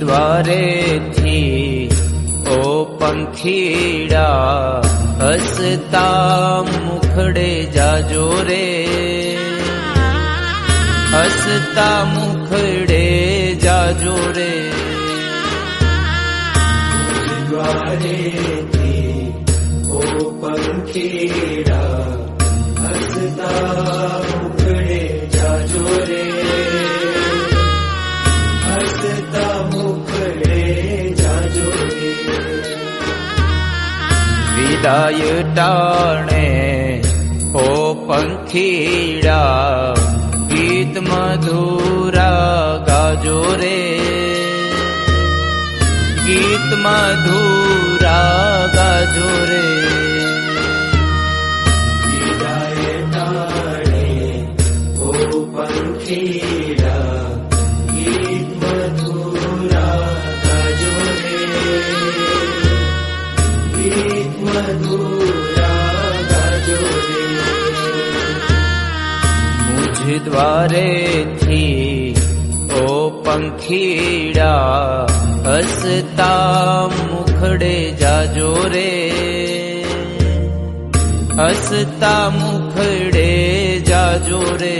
દ્વારેથી ઓ પંખીડા હસતા મુખડે જાજો રે, હસતા મુખડે જાજો રે. દ્વારેથી ઓ પંખીડા હસતા મુખડે જાજો રે, હસતા મુખડે જાજો રે. વિદાય ટાણે ઓ પંખીડા ગીત મધુરા ગાજો રે, ગીત મધુરા ગાજો રે. વિદાય ટાણે ઓ પંખીડા ગીત મધુરા ગાજો રે, ગીત મધુરા ગાજો રે. મુझ દ્વારેથી ઓ પંખીડા હસતા મુખડે જાજો રે, હસતા મુખડે જાજો રે.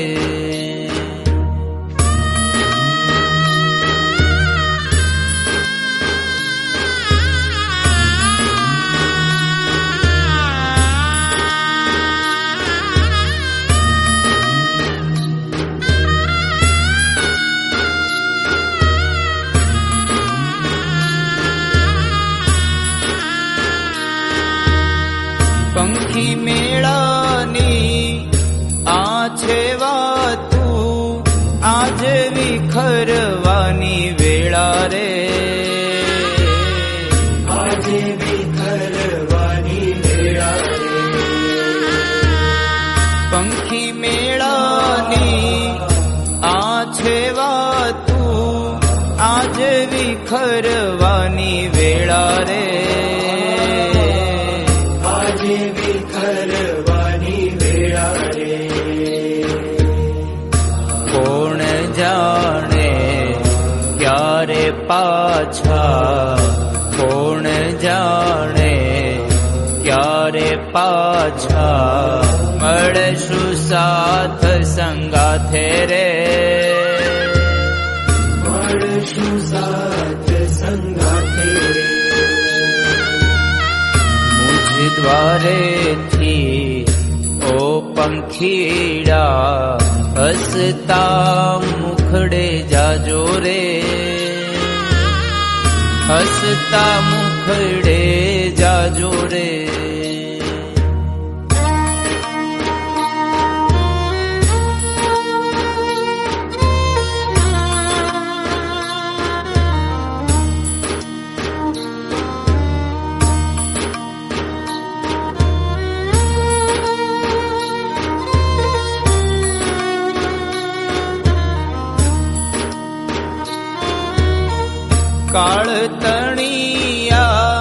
પંખી મેળાની આ છે વાતું, આજ વિખરવાની વેળા રે, આજે વિખરવાની વેળા રે. પંખી મેળાની આ છે વાતું, આજ વિખરવાની વેળા રે, આજે વિખરવાની વેળા રે. કોણ જાણે ક્યારે પાછા, કોણ જાણે ક્યારે પાછા મળશું સાથ સંગાથે રે, મળશું સાથ સંગાથે રે. મુझ દ્વારેથી ઓ પંખીડા હસતા મુખડે જાજો રે, હસતા મુખડે જાજો રે. કાળ તણિયા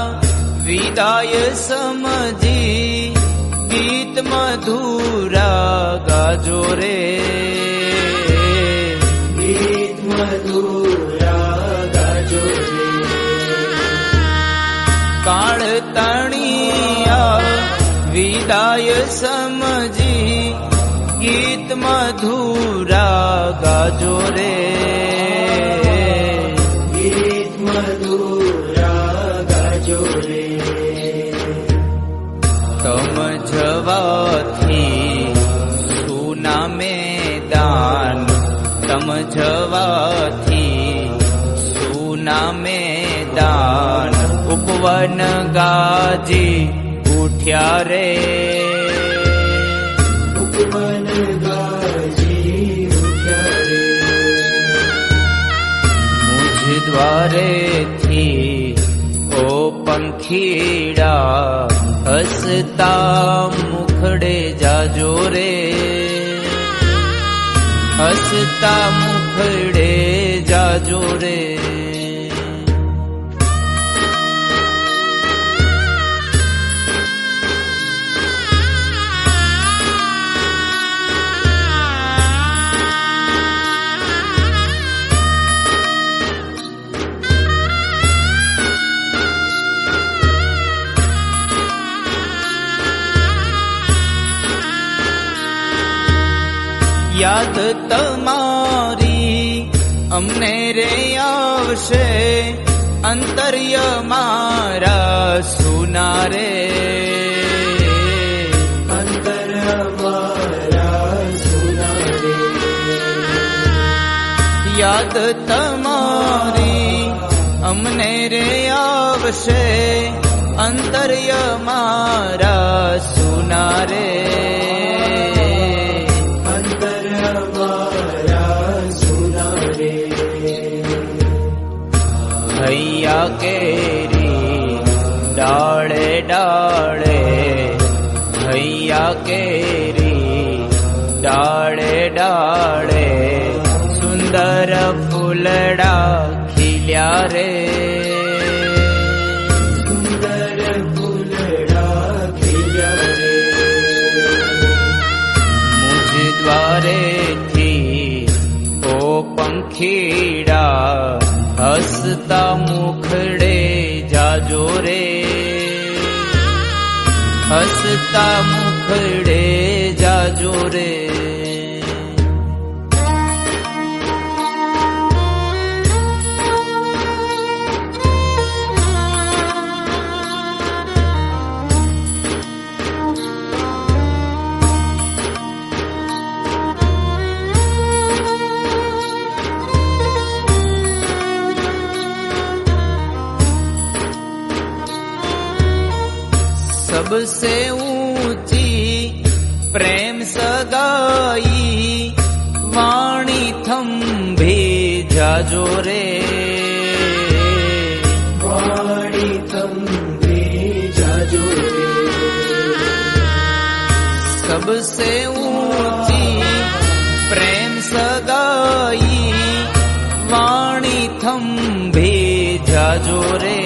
વિદાય સમજી ગીત મધુરા ગાજો રે, ગીત મધુરા ગાજો રે. કાળ તણિયા વિદાય સમજી ગીત મધુરા ગાજો રે, ગીત મધુરા ગાજો રે. તમ જવાથી સુના મેદાન, તમ જવાથી સુના મેદાન ઉપવન ગાજી ઉઠ્યા રે, ઉપવન ગાજી ઉઠ્યા રે. મુझ દ્વારેથી ઓ પંખીડા હસતા મુખડે જાજો રે, હસતા મુખડે જાજો રે. યાદ તમારી અમને રે આવશે અંતર્ય મારા સુના રે અંતર મારા સુના રે યાદ તમારી અમને રે આવશે અંતર્ય મારા સુના રે અંતર મારા સુના રે હૈયા કેરી ડાળે ડાળે હૈયા કેરી ડાળે ડાળે સુંદર ફૂલડા ખીલ્યા રે સુંદર ફૂલડા ખીલ્યા રે મુજ દ્વારેથી ઓ પંખીડા હસતા મુખડે જાજો રે હસતા મુખડે જાજો રે सबसे ऊंची प्रेम सगाई वाणी थंभे जाजो रे वाणी थंभे जाजो रे सबसे ऊंची प्रेम सगाई वाणी थंभे जाजो रे